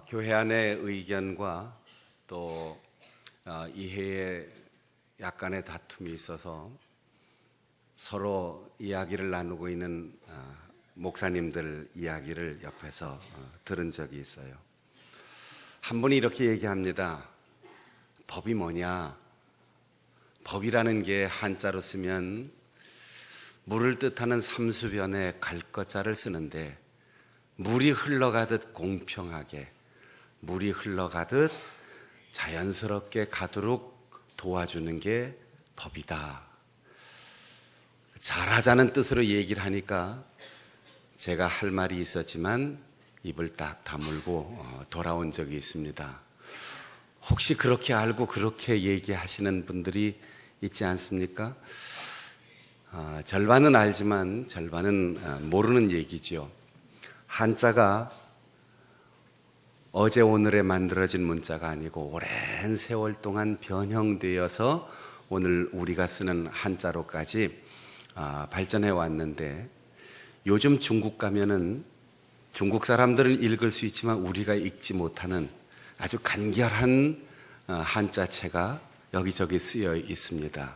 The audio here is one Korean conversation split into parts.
교회 안의 의견과 또 이해에 약간의 다툼이 있어서 서로 이야기를 나누고 있는 목사님들 이야기를 옆에서 들은 적이 있어요. 한 분이 이렇게 얘기합니다. 법이 뭐냐? 법이라는 게 한자로 쓰면 물을 뜻하는 삼수변에 갈 것자를 쓰는데 물이 흘러가듯 공평하게, 물이 흘러가듯 자연스럽게 가도록 도와주는 게 법이다. 잘하자는 뜻으로 얘기를 하니까 제가 할 말이 있었지만 입을 딱 다물고 돌아온 적이 있습니다. 혹시 그렇게 알고 그렇게 얘기하시는 분들이 있지 않습니까? 절반은 알지만 절반은 모르는 얘기죠. 한자가 어제 오늘에 만들어진 문자가 아니고 오랜 세월 동안 변형되어서 오늘 우리가 쓰는 한자로까지 발전해 왔는데, 요즘 중국 가면은 중국 사람들은 읽을 수 있지만 우리가 읽지 못하는 아주 간결한 한자체가 여기저기 쓰여 있습니다.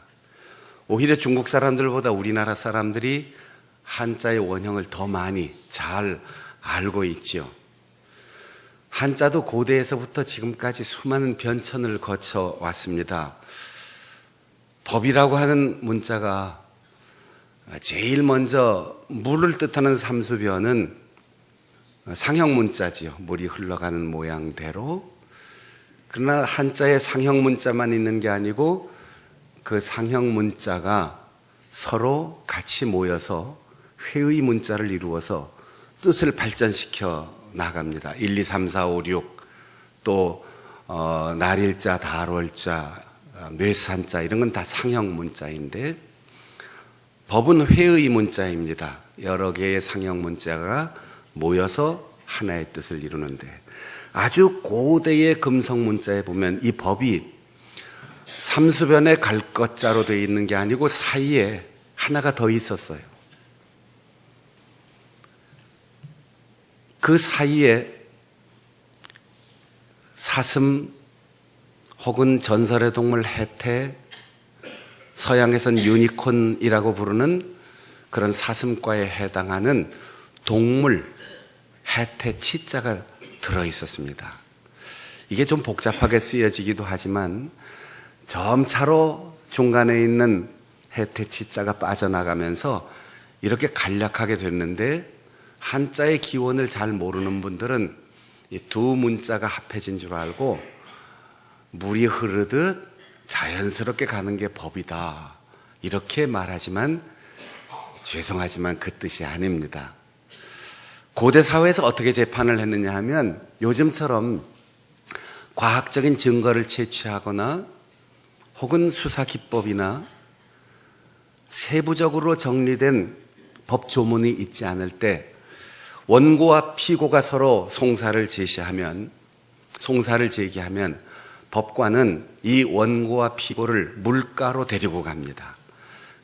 오히려 중국 사람들보다 우리나라 사람들이 한자의 원형을 더 많이 잘 알고 있죠. 한자도 고대에서부터 지금까지 수많은 변천을 거쳐 왔습니다. 법이라고 하는 문자가 제일 먼저 물을 뜻하는 삼수변은 상형 문자지요. 물이 흘러가는 모양대로. 그러나 한자에 상형 문자만 있는 게 아니고 그 상형 문자가 서로 같이 모여서 회의 문자를 이루어서 뜻을 발전시켜 나갑니다. 1, 2, 3, 4, 5, 6, 또 날일자, 달월자, 뇌산자 이런 건 다 상형 문자인데, 법은 회의 문자입니다. 여러 개의 상형 문자가 모여서 하나의 뜻을 이루는데, 아주 고대의 금성 문자에 보면 이 법이 삼수변에 갈 것자로 되어 있는 게 아니고 사이에 하나가 더 있었어요. 그 사이에 사슴 혹은 전설의 동물 해태, 서양에서는 유니콘이라고 부르는 그런 사슴과에 해당하는 동물 해태 치자가 들어있었습니다. 이게 좀 복잡하게 쓰여지기도 하지만 점차로 중간에 있는 해태 치자가 빠져나가면서 이렇게 간략하게 됐는데, 한자의 기원을 잘 모르는 분들은 이 두 문자가 합해진 줄 알고 물이 흐르듯 자연스럽게 가는 게 법이다 이렇게 말하지만 죄송하지만 그 뜻이 아닙니다. 고대 사회에서 어떻게 재판을 했느냐 하면, 요즘처럼 과학적인 증거를 채취하거나 혹은 수사 기법이나 세부적으로 정리된 법 조문이 있지 않을 때 원고와 피고가 서로 송사를 제기하면 법관은 이 원고와 피고를 물가로 데리고 갑니다.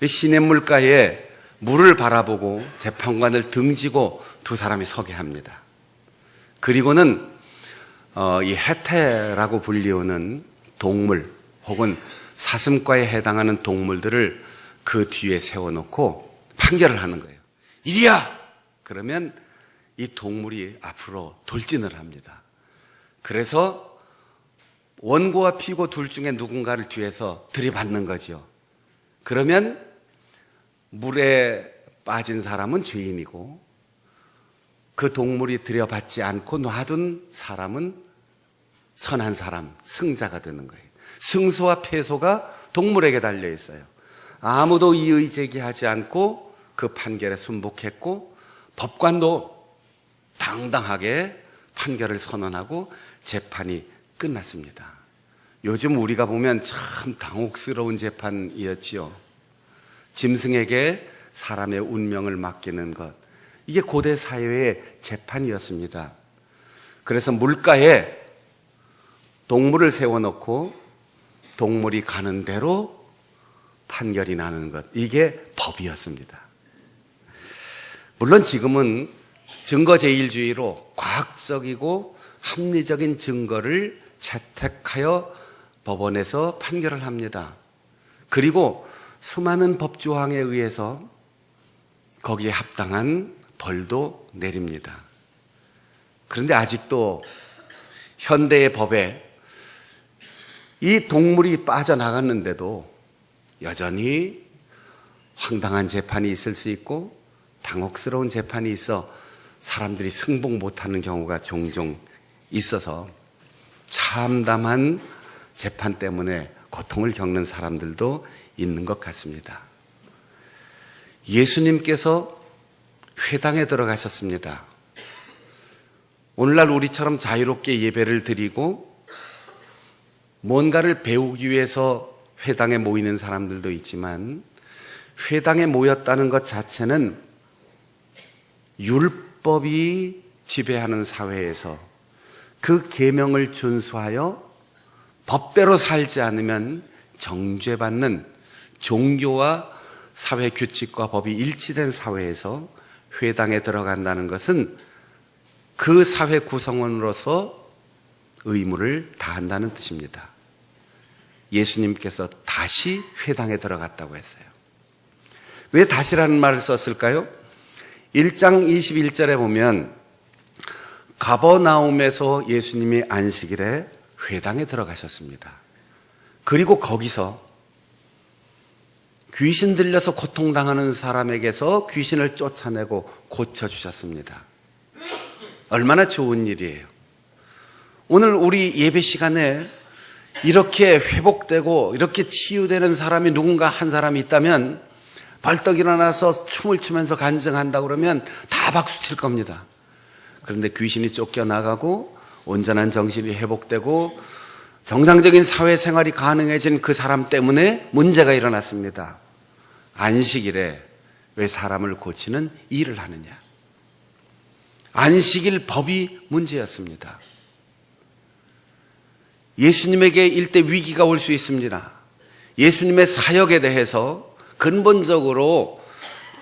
시냇물가에 물을 바라보고 재판관을 등지고 두 사람이 서게 합니다. 그리고는 이 해태라고 불리우는 동물 혹은 사슴과에 해당하는 동물들을 그 뒤에 세워놓고 판결을 하는 거예요. 이리야! 그러면 이 동물이 앞으로 돌진을 합니다. 그래서 원고와 피고 둘 중에 누군가를 뒤에서 들이받는 거죠. 그러면 물에 빠진 사람은 죄인이고 그 동물이 들여받지 않고 놔둔 사람은 선한 사람, 승자가 되는 거예요. 승소와 패소가 동물에게 달려 있어요. 아무도 이의 제기하지 않고 그 판결에 순복했고, 법관도 당당하게 판결을 선언하고 재판이 끝났습니다. 요즘 우리가 보면 참 당혹스러운 재판이었지요. 짐승에게 사람의 운명을 맡기는 것, 이게 고대 사회의 재판이었습니다. 그래서 물가에 동물을 세워놓고 동물이 가는 대로 판결이 나는 것, 이게 법이었습니다. 물론 지금은 증거제일주의로 과학적이고 합리적인 증거를 채택하여 법원에서 판결을 합니다. 그리고 수많은 법조항에 의해서 거기에 합당한 벌도 내립니다. 그런데 아직도 현대의 법에 이 동물이 빠져나갔는데도 여전히 황당한 재판이 있을 수 있고 당혹스러운 재판이 있어 사람들이 승복 못하는 경우가 종종 있어서 참담한 재판 때문에 고통을 겪는 사람들도 있는 것 같습니다. 예수님께서 회당에 들어가셨습니다. 오늘날 우리처럼 자유롭게 예배를 드리고 뭔가를 배우기 위해서 회당에 모이는 사람들도 있지만 회당에 모였다는 것 자체는 율법이 지배하는 사회에서 그 계명을 준수하여 법대로 살지 않으면 정죄받는 종교와 사회 규칙과 법이 일치된 사회에서 회당에 들어간다는 것은 그 사회 구성원으로서 의무를 다한다는 뜻입니다. 예수님께서 다시 회당에 들어갔다고 했어요. 왜 다시라는 말을 썼을까요? 1장 21절에 보면 가버나움에서 예수님이 안식일에 회당에 들어가셨습니다. 그리고 거기서 귀신 들려서 고통당하는 사람에게서 귀신을 쫓아내고 고쳐주셨습니다. 얼마나 좋은 일이에요. 오늘 우리 예배 시간에 이렇게 회복되고 이렇게 치유되는 사람이 누군가 한 사람이 있다면 벌떡 일어나서 춤을 추면서 간증한다 그러면 다 박수 칠 겁니다. 그런데 귀신이 쫓겨나가고 온전한 정신이 회복되고 정상적인 사회생활이 가능해진 그 사람 때문에 문제가 일어났습니다. 안식일에 왜 사람을 고치는 일을 하느냐? 안식일 법이 문제였습니다. 예수님에게 일대 위기가 올 수 있습니다. 예수님의 사역에 대해서 근본적으로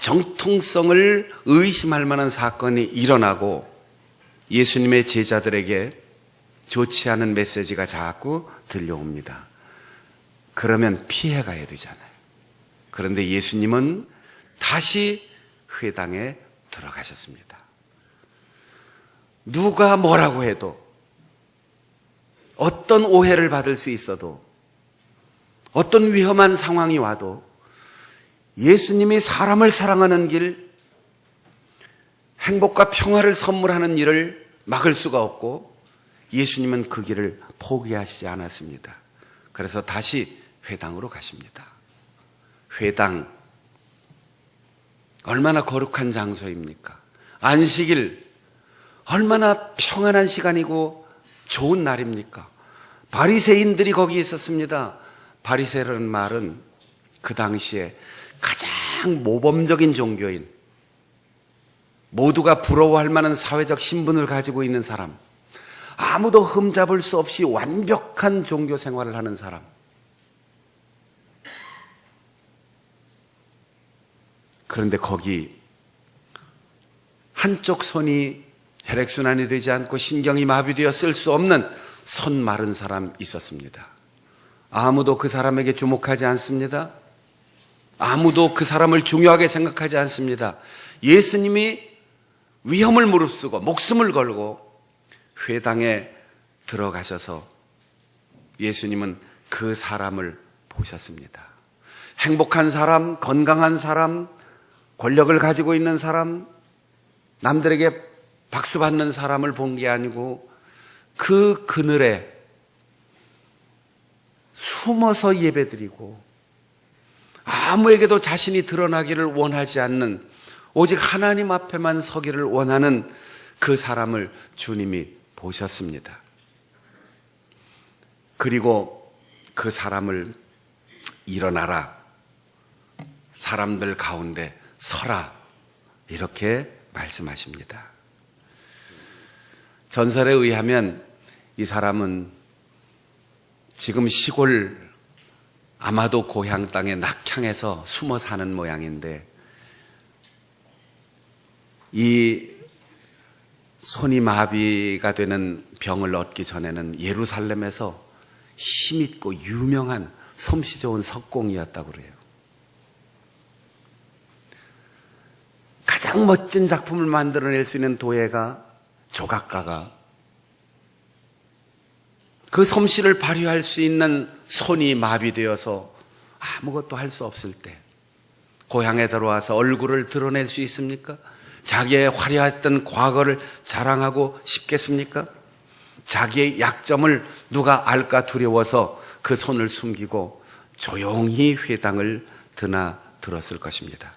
정통성을 의심할 만한 사건이 일어나고 예수님의 제자들에게 좋지 않은 메시지가 자꾸 들려옵니다. 그러면 피해가야 되잖아요. 그런데 예수님은 다시 회당에 들어가셨습니다. 누가 뭐라고 해도 어떤 오해를 받을 수 있어도 어떤 위험한 상황이 와도 예수님이 사람을 사랑하는 길, 행복과 평화를 선물하는 일을 막을 수가 없고 예수님은 그 길을 포기하시지 않았습니다. 그래서 다시 회당으로 가십니다. 회당, 얼마나 거룩한 장소입니까? 안식일, 얼마나 평안한 시간이고 좋은 날입니까? 바리새인들이 거기 있었습니다. 바리새라는 말은 그 당시에 가장 모범적인 종교인, 모두가 부러워할 만한 사회적 신분을 가지고 있는 사람, 아무도 흠잡을 수 없이 완벽한 종교 생활을 하는 사람. 그런데 거기 한쪽 손이 혈액순환이 되지 않고 신경이 마비되어 쓸 수 없는 손 마른 사람 있었습니다. 아무도 그 사람에게 주목하지 않습니다. 아무도 그 사람을 중요하게 생각하지 않습니다. 예수님이 위험을 무릅쓰고 목숨을 걸고 회당에 들어가셔서 예수님은 그 사람을 보셨습니다. 행복한 사람, 건강한 사람, 권력을 가지고 있는 사람, 남들에게 박수 받는 사람을 본 게 아니고 그 그늘에 숨어서 예배드리고 아무에게도 자신이 드러나기를 원하지 않는 오직 하나님 앞에만 서기를 원하는 그 사람을 주님이 보셨습니다. 그리고 그 사람을 일어나라, 사람들 가운데 서라, 이렇게 말씀하십니다. 전설에 의하면 이 사람은 지금 시골 아마도 고향 땅의 낙향에서 숨어 사는 모양인데 이 손이 마비가 되는 병을 얻기 전에는 예루살렘에서 힘있고 유명한 솜씨 좋은 석공이었다고 그래요. 가장 멋진 작품을 만들어낼 수 있는 도예가, 조각가가 그 솜씨를 발휘할 수 있는 손이 마비되어서 아무것도 할 수 없을 때 고향에 들어와서 얼굴을 드러낼 수 있습니까? 자기의 화려했던 과거를 자랑하고 싶겠습니까? 자기의 약점을 누가 알까 두려워서 그 손을 숨기고 조용히 회당을 드나들었을 것입니다.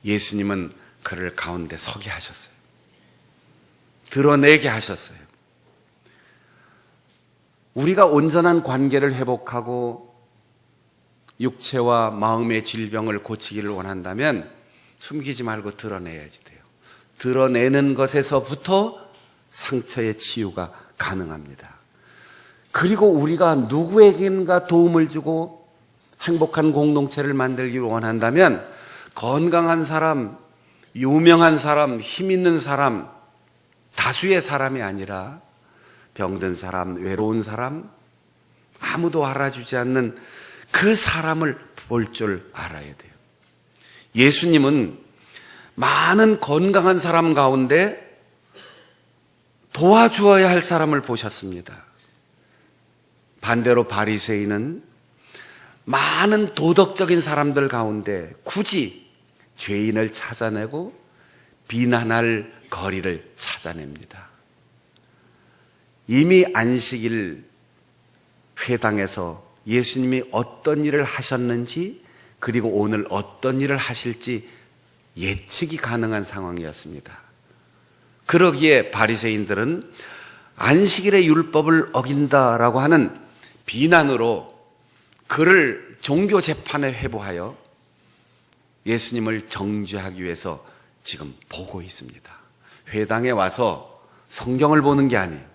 예수님은 그를 가운데 서게 하셨어요. 드러내게 하셨어요. 우리가 온전한 관계를 회복하고 육체와 마음의 질병을 고치기를 원한다면 숨기지 말고 드러내야지 돼요. 드러내는 것에서부터 상처의 치유가 가능합니다. 그리고 우리가 누구에겐가 도움을 주고 행복한 공동체를 만들기 원한다면 건강한 사람, 유명한 사람, 힘 있는 사람, 다수의 사람이 아니라 병든 사람, 외로운 사람, 아무도 알아주지 않는 그 사람을 볼 줄 알아야 돼요. 예수님은 많은 건강한 사람 가운데 도와주어야 할 사람을 보셨습니다. 반대로 바리새인은 많은 도덕적인 사람들 가운데 굳이 죄인을 찾아내고 비난할 거리를 찾아냅니다. 이미 안식일 회당에서 예수님이 어떤 일을 하셨는지, 그리고 오늘 어떤 일을 하실지 예측이 가능한 상황이었습니다. 그러기에 바리새인들은 안식일의 율법을 어긴다라고 하는 비난으로 그를 종교 재판에 회부하여 예수님을 정죄하기 위해서 지금 보고 있습니다. 회당에 와서 성경을 보는 게 아니에요.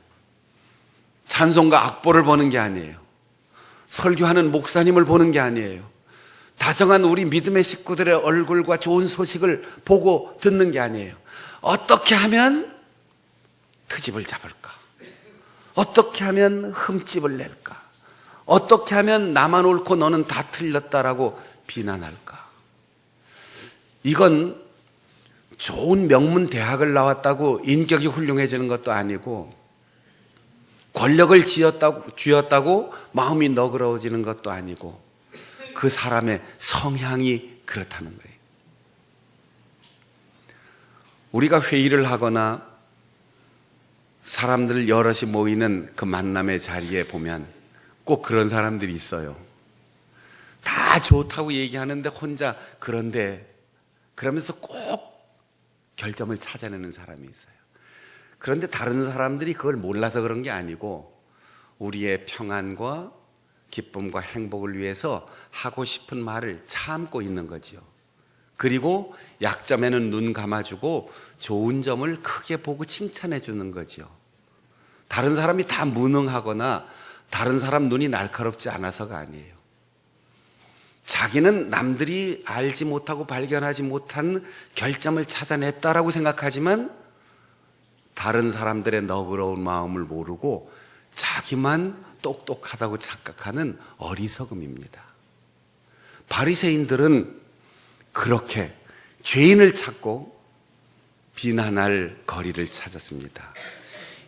찬송가 악보를 보는 게 아니에요. 설교하는 목사님을 보는 게 아니에요. 다정한 우리 믿음의 식구들의 얼굴과 좋은 소식을 보고 듣는 게 아니에요. 어떻게 하면 트집을 잡을까? 어떻게 하면 흠집을 낼까? 어떻게 하면 나만 옳고 너는 다 틀렸다라고 비난할까? 이건 좋은 명문 대학을 나왔다고 인격이 훌륭해지는 것도 아니고, 권력을 쥐었다고 마음이 너그러워지는 것도 아니고, 그 사람의 성향이 그렇다는 거예요. 우리가 회의를 하거나 사람들 여럿이 모이는 그 만남의 자리에 보면 꼭 그런 사람들이 있어요. 다 좋다고 얘기하는데 혼자 그런데 그러면서 꼭 결점을 찾아내는 사람이 있어요. 그런데 다른 사람들이 그걸 몰라서 그런 게 아니고 우리의 평안과 기쁨과 행복을 위해서 하고 싶은 말을 참고 있는 거지요. 그리고 약점에는 눈 감아주고 좋은 점을 크게 보고 칭찬해 주는 거지요. 다른 사람이 다 무능하거나 다른 사람 눈이 날카롭지 않아서가 아니에요. 자기는 남들이 알지 못하고 발견하지 못한 결점을 찾아냈다라고 생각하지만 다른 사람들의 너그러운 마음을 모르고 자기만 똑똑하다고 착각하는 어리석음입니다. 바리새인들은 그렇게 죄인을 찾고 비난할 거리를 찾았습니다.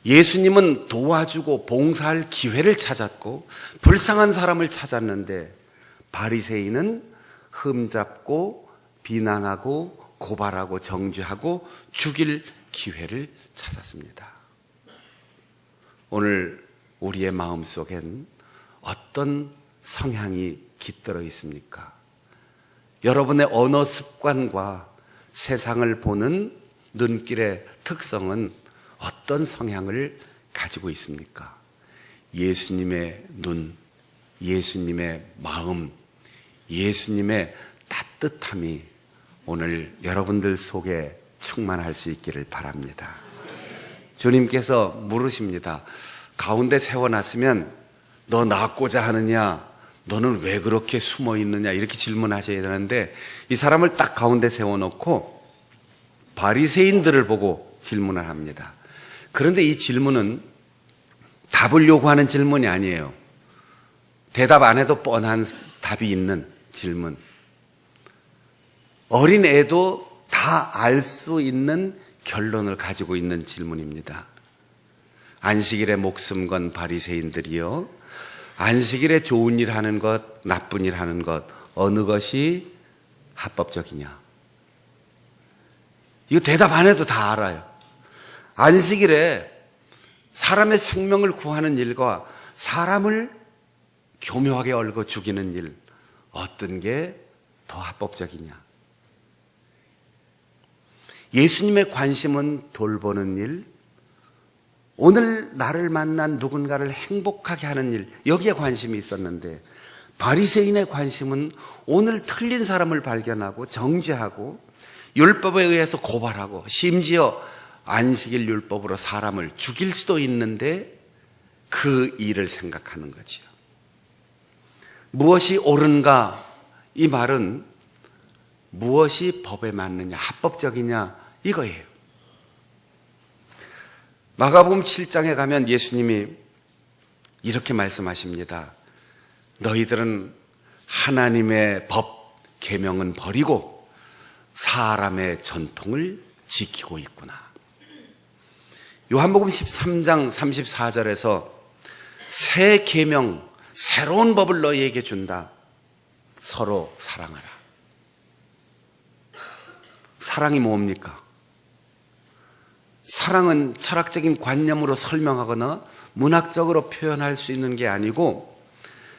예수님은 도와주고 봉사할 기회를 찾았고 불쌍한 사람을 찾았는데 바리새인은 흠잡고 비난하고 고발하고 정죄하고 죽일 기회를 찾았습니다. 오늘 우리의 마음속엔 어떤 성향이 깃들어 있습니까? 여러분의 언어 습관과 세상을 보는 눈길의 특성은 어떤 성향을 가지고 있습니까? 예수님의 눈, 예수님의 마음, 예수님의 따뜻함이 오늘 여러분들 속에 충만할 수 있기를 바랍니다. 주님께서 물으십니다. 가운데 세워놨으면 너 낳고자 하느냐? 너는 왜 그렇게 숨어 있느냐? 이렇게 질문하셔야 되는데 이 사람을 딱 가운데 세워놓고 바리새인들을 보고 질문을 합니다. 그런데 이 질문은 답을 요구하는 질문이 아니에요. 대답 안 해도 뻔한 답이 있는 질문. 어린 애도 다 알 수 있는 결론을 가지고 있는 질문입니다. 안식일에 목숨 건 바리새인들이요, 안식일에 좋은 일 하는 것, 나쁜 일 하는 것, 어느 것이 합법적이냐? 이거 대답 안 해도 다 알아요. 안식일에 사람의 생명을 구하는 일과 사람을 교묘하게 얽어 죽이는 일, 어떤 게 더 합법적이냐? 예수님의 관심은 돌보는 일, 오늘 나를 만난 누군가를 행복하게 하는 일, 여기에 관심이 있었는데, 바리새인의 관심은 오늘 틀린 사람을 발견하고 정죄하고 율법에 의해서 고발하고 심지어 안식일 율법으로 사람을 죽일 수도 있는데 그 일을 생각하는 거지요. 무엇이 옳은가? 이 말은 무엇이 법에 맞느냐, 합법적이냐, 이거예요. 마가복음 7장에 가면 예수님이 이렇게 말씀하십니다. 너희들은 하나님의 법, 계명은 버리고 사람의 전통을 지키고 있구나. 요한복음 13장 34절에서 새 계명, 새로운 법을 너희에게 준다. 서로 사랑하라. 사랑이 뭡니까? 사랑은 철학적인 관념으로 설명하거나 문학적으로 표현할 수 있는 게 아니고,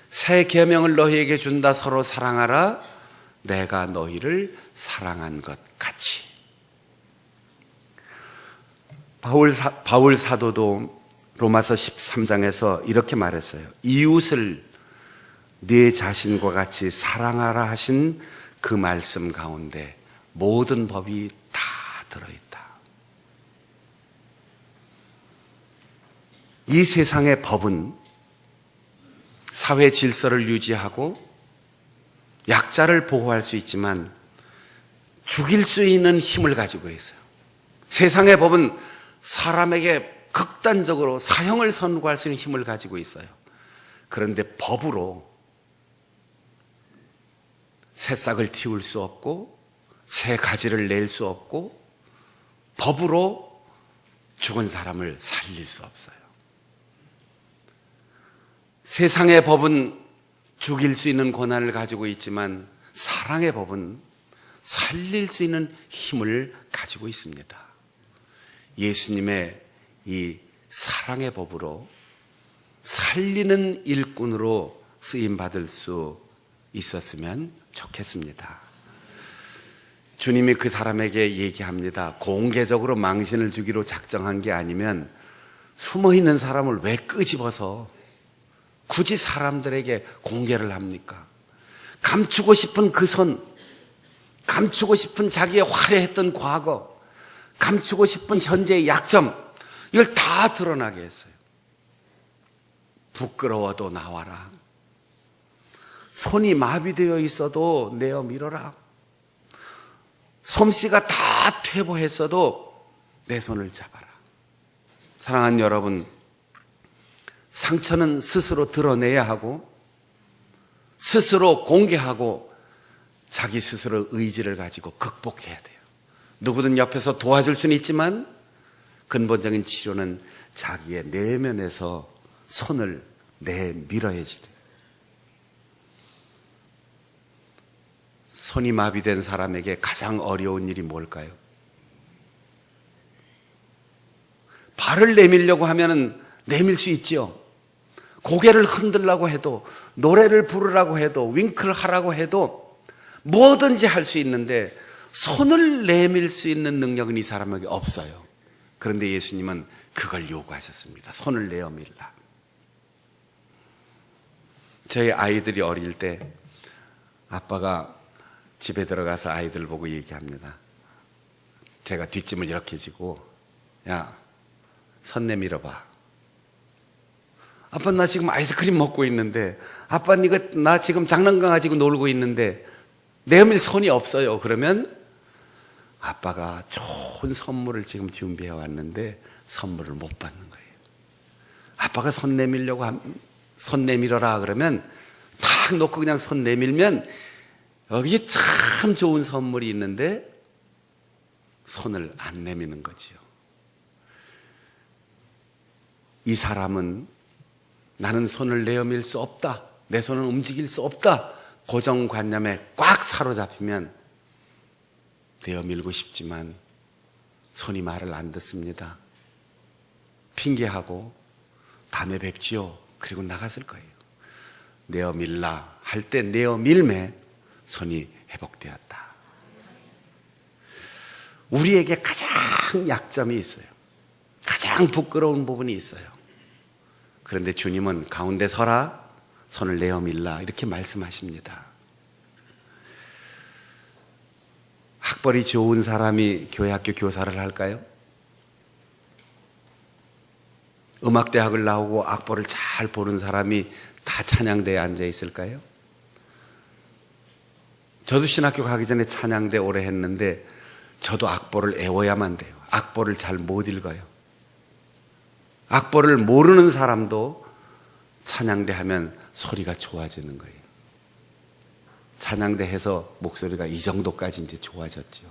새 계명을 너희에게 준다. 서로 사랑하라. 내가 너희를 사랑한 것 같이. 바울 사도도 로마서 13장에서 이렇게 말했어요. 이웃을 네 자신과 같이 사랑하라 하신 그 말씀 가운데 모든 법이 다 들어있다. 이 세상의 법은 사회 질서를 유지하고 약자를 보호할 수 있지만 죽일 수 있는 힘을 가지고 있어요. 세상의 법은 사람에게 극단적으로 사형을 선고할 수 있는 힘을 가지고 있어요. 그런데 법으로 새싹을 틔울 수 없고 새 가지를 낼 수 없고 법으로 죽은 사람을 살릴 수 없어요. 세상의 법은 죽일 수 있는 권한을 가지고 있지만 사랑의 법은 살릴 수 있는 힘을 가지고 있습니다. 예수님의 이 사랑의 법으로 살리는 일꾼으로 쓰임받을 수 있었으면 좋겠습니다. 주님이 그 사람에게 얘기합니다. 공개적으로 망신을 주기로 작정한 게 아니면 숨어있는 사람을 왜 끄집어서 굳이 사람들에게 공개를 합니까? 감추고 싶은 그 손, 감추고 싶은 자기의 화려했던 과거, 감추고 싶은 현재의 약점, 이걸 다 드러나게 했어요. 부끄러워도 나와라. 손이 마비되어 있어도 내어 밀어라. 솜씨가 다 퇴보했어도 내 손을 잡아라. 사랑하는 여러분, 상처는 스스로 드러내야 하고 스스로 공개하고 자기 스스로 의지를 가지고 극복해야 돼요. 누구든 옆에서 도와줄 수는 있지만 근본적인 치료는 자기의 내면에서 손을 내밀어야 돼요. 손이 마비된 사람에게 가장 어려운 일이 뭘까요? 발을 내밀려고 하면 내밀 수 있지요. 고개를 흔들라고 해도, 노래를 부르라고 해도, 윙크를 하라고 해도 뭐든지 할 수 있는데 손을 내밀 수 있는 능력은 이 사람에게 없어요. 그런데 예수님은 그걸 요구하셨습니다. 손을 내어 밀라. 저희 아이들이 어릴 때 아빠가 집에 들어가서 아이들 보고 얘기합니다. 제가 뒷짐을 이렇게 지고, 야, 손 내밀어봐. 아빠 나 지금 아이스크림 먹고 있는데, 아빠 나 지금 장난감 가지고 놀고 있는데 내밀 손이 없어요. 그러면 아빠가 좋은 선물을 지금 준비해 왔는데 선물을 못 받는 거예요. 아빠가 손 내밀어라 그러면 탁 놓고 그냥 손 내밀면 여기에 참 좋은 선물이 있는데 손을 안 내미는 거지요. 이 사람은 나는 손을 내어밀 수 없다, 내 손은 움직일 수 없다, 고정관념에 꽉 사로잡히면 내어밀고 싶지만 손이 말을 안 듣습니다. 핑계하고 다음에 뵙지요. 그리고 나갔을 거예요. 내어밀라 할 때 내어밀매 손이 회복되었다. 우리에게 가장 약점이 있어요. 가장 부끄러운 부분이 있어요. 그런데 주님은 가운데 서라, 손을 내어밀라 이렇게 말씀하십니다. 학벌이 좋은 사람이 교회 학교 교사를 할까요? 음악대학을 나오고 악보를 잘 보는 사람이 다 찬양대에 앉아 있을까요? 저도 신학교 가기 전에 찬양대 오래 했는데 저도 악보를 애워야만 돼요. 악보를 잘 못 읽어요. 악보를 모르는 사람도 찬양대 하면 소리가 좋아지는 거예요. 찬양대 해서 목소리가 이 정도까지 이제 좋아졌죠.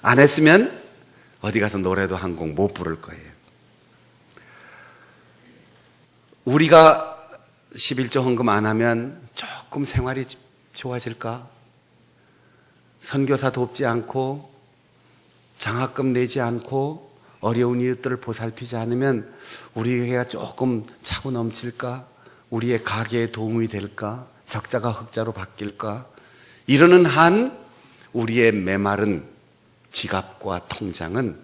안 했으면 어디 가서 노래도 한 곡 못 부를 거예요. 우리가 11조 헌금 안 하면 조금 생활이 좋아질까? 선교사 돕지 않고 장학금 내지 않고 어려운 이웃들을 보살피지 않으면 우리 교회가 조금 차고 넘칠까? 우리의 가게에 도움이 될까? 적자가 흑자로 바뀔까? 이러는 한 우리의 메마른 지갑과 통장은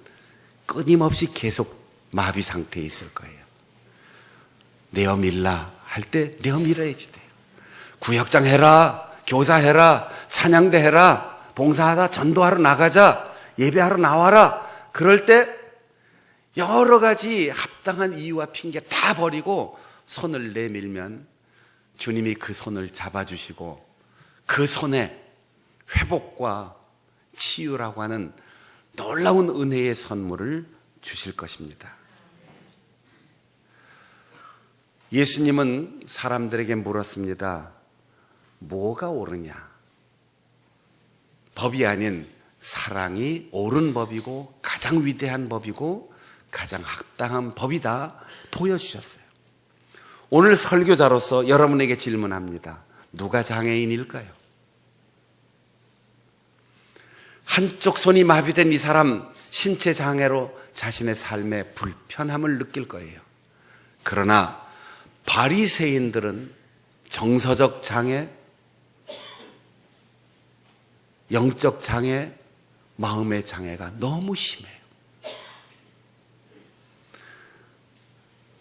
끊임없이 계속 마비 상태에 있을 거예요. 내어밀라 할 때 내어밀어야지 돼요. 구역장 해라, 교사 해라, 찬양대 해라, 봉사하다 전도하러 나가자, 예배하러 나와라. 그럴 때 여러 가지 합당한 이유와 핑계 다 버리고 손을 내밀면 주님이 그 손을 잡아주시고 그 손에 회복과 치유라고 하는 놀라운 은혜의 선물을 주실 것입니다. 예수님은 사람들에게 물었습니다. 뭐가 옳으냐? 법이 아닌 사랑이 옳은 법이고 가장 위대한 법이고 가장 합당한 법이다 보여주셨어요. 오늘 설교자로서 여러분에게 질문합니다. 누가 장애인일까요? 한쪽 손이 마비된 이 사람 신체 장애로 자신의 삶에 불편함을 느낄 거예요. 그러나 바리새인들은 정서적 장애, 영적 장애, 마음의 장애가 너무 심해요.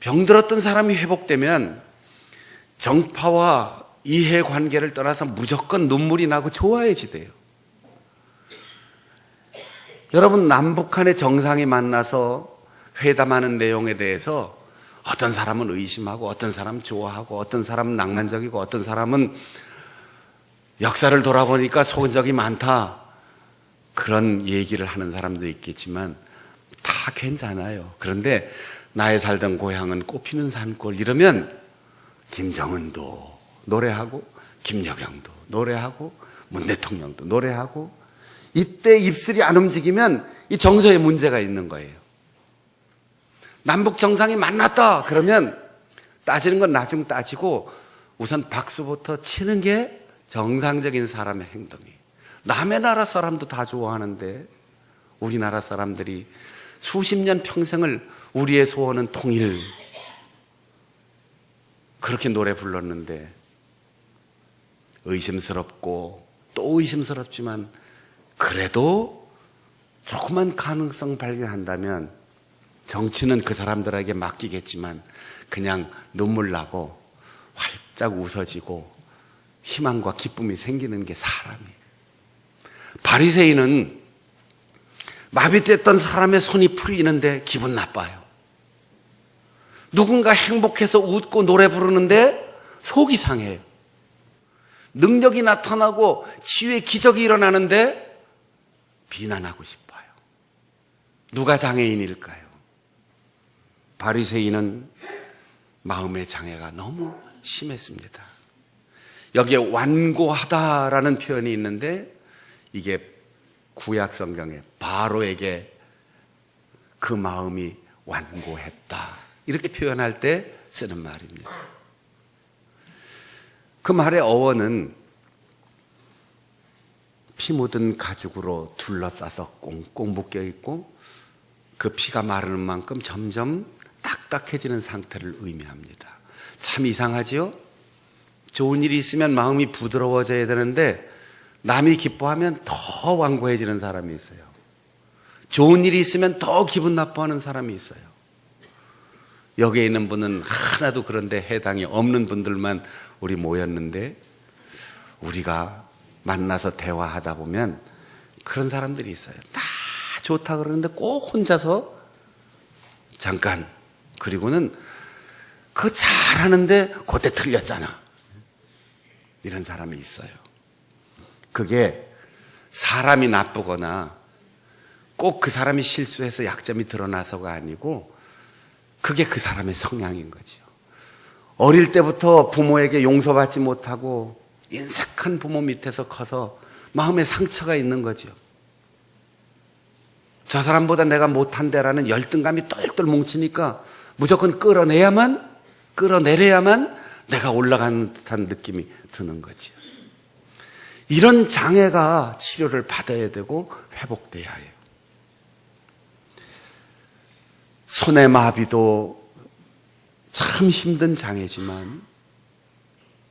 병들었던 사람이 회복되면 정파와 이해관계를 떠나서 무조건 눈물이 나고 좋아해지대요. 여러분, 남북한의 정상이 만나서 회담하는 내용에 대해서 어떤 사람은 의심하고 어떤 사람은 좋아하고 어떤 사람은 낭만적이고 어떤 사람은 역사를 돌아보니까 속은 적이 많다, 그런 얘기를 하는 사람도 있겠지만 다 괜찮아요. 그런데 나의 살던 고향은 꽃피는 산골 이러면 김정은도 노래하고 김여경도 노래하고 문 대통령도 노래하고, 이때 입술이 안 움직이면 이 정서에 문제가 있는 거예요. 남북 정상이 만났다 그러면 따지는 건 나중 따지고 우선 박수부터 치는 게 정상적인 사람의 행동이에요. 남의 나라 사람도 다 좋아하는데 우리나라 사람들이 수십 년 평생을 우리의 소원은 통일, 그렇게 노래 불렀는데 의심스럽고 또 의심스럽지만 그래도 조그만 가능성 발견한다면 정치는 그 사람들에게 맡기겠지만 그냥 눈물 나고 활짝 웃어지고 희망과 기쁨이 생기는 게 사람이에요. 바리새인은 마비됐던 사람의 손이 풀리는데 기분 나빠요. 누군가 행복해서 웃고 노래 부르는데 속이 상해요. 능력이 나타나고 치유의 기적이 일어나는데 비난하고 싶어요. 누가 장애인일까요? 바리새인은 마음의 장애가 너무 심했습니다. 여기에 완고하다라는 표현이 있는데 이게 구약 성경에 바로에게 그 마음이 완고했다 이렇게 표현할 때 쓰는 말입니다. 그 말의 어원은 피 묻은 가죽으로 둘러싸서 꽁꽁 묶여 있고 그 피가 마르는 만큼 점점 딱딱해지는 상태를 의미합니다. 참 이상하지요? 좋은 일이 있으면 마음이 부드러워져야 되는데 남이 기뻐하면 더 완고해지는 사람이 있어요. 좋은 일이 있으면 더 기분 나빠하는 사람이 있어요. 여기에 있는 분은 하나도 그런데 해당이 없는 분들만 우리 모였는데 우리가 만나서 대화하다 보면 그런 사람들이 있어요. 다 좋다 그러는데 꼭 혼자서 잠깐, 그리고는 그거 잘하는데 그때 틀렸잖아, 이런 사람이 있어요. 그게 사람이 나쁘거나 꼭 그 사람이 실수해서 약점이 드러나서가 아니고 그게 그 사람의 성향인 거죠. 어릴 때부터 부모에게 용서받지 못하고 인색한 부모 밑에서 커서 마음에 상처가 있는 거죠. 저 사람보다 내가 못한다라는 열등감이 똘똘 뭉치니까 무조건 끌어내려야만 내가 올라가는 듯한 느낌이 드는 거죠. 이런 장애가 치료를 받아야 되고 회복돼야 해요. 손의 마비도 참 힘든 장애지만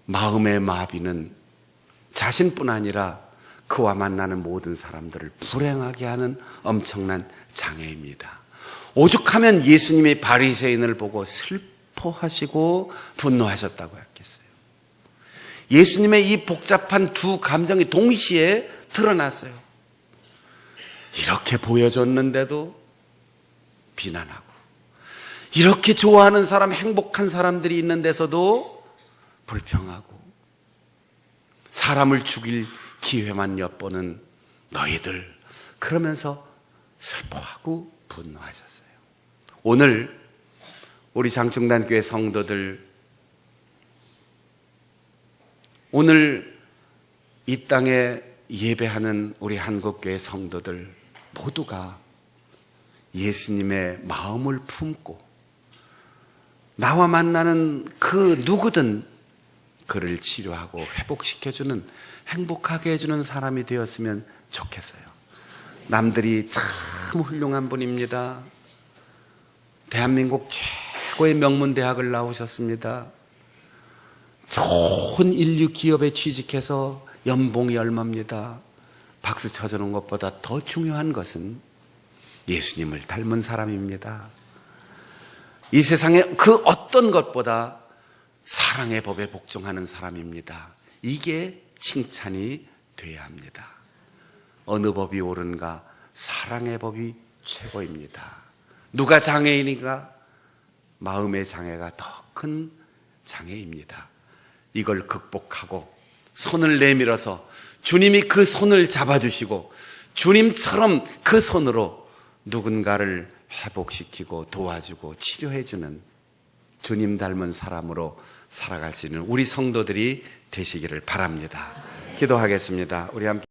마음의 마비는 자신뿐 아니라 그와 만나는 모든 사람들을 불행하게 하는 엄청난 장애입니다. 오죽하면 예수님이 바리새인을 보고 슬퍼하시고 분노하셨다고 했겠어요. 예수님의 이 복잡한 두 감정이 동시에 드러났어요. 이렇게 보여줬는데도 비난하고, 이렇게 좋아하는 사람, 행복한 사람들이 있는 데서도 불평하고, 사람을 죽일 기회만 엿보는 너희들, 그러면서 슬퍼하고 분노하셨어요. 오늘 우리 장충단교회 성도들, 오늘 이 땅에 예배하는 우리 한국교회 성도들 모두가 예수님의 마음을 품고 나와 만나는 그 누구든 그를 치료하고 회복시켜주는, 행복하게 해주는 사람이 되었으면 좋겠어요. 남들이 참 훌륭한 분입니다. 대한민국 최고의 명문대학을 나오셨습니다. 좋은 인류 기업에 취직해서 연봉이 얼마입니다. 박수 쳐주는 것보다 더 중요한 것은 예수님을 닮은 사람입니다. 이 세상에 그 어떤 것보다 사랑의 법에 복종하는 사람입니다. 이게 칭찬이 돼야 합니다. 어느 법이 옳은가? 사랑의 법이 최고입니다. 누가 장애인인가? 마음의 장애가 더 큰 장애입니다. 이걸 극복하고 손을 내밀어서 주님이 그 손을 잡아주시고 주님처럼 그 손으로 누군가를 회복시키고 도와주고 치료해주는 주님 닮은 사람으로 살아갈 수 있는 우리 성도들이 되시기를 바랍니다. 기도하겠습니다. 우리 함께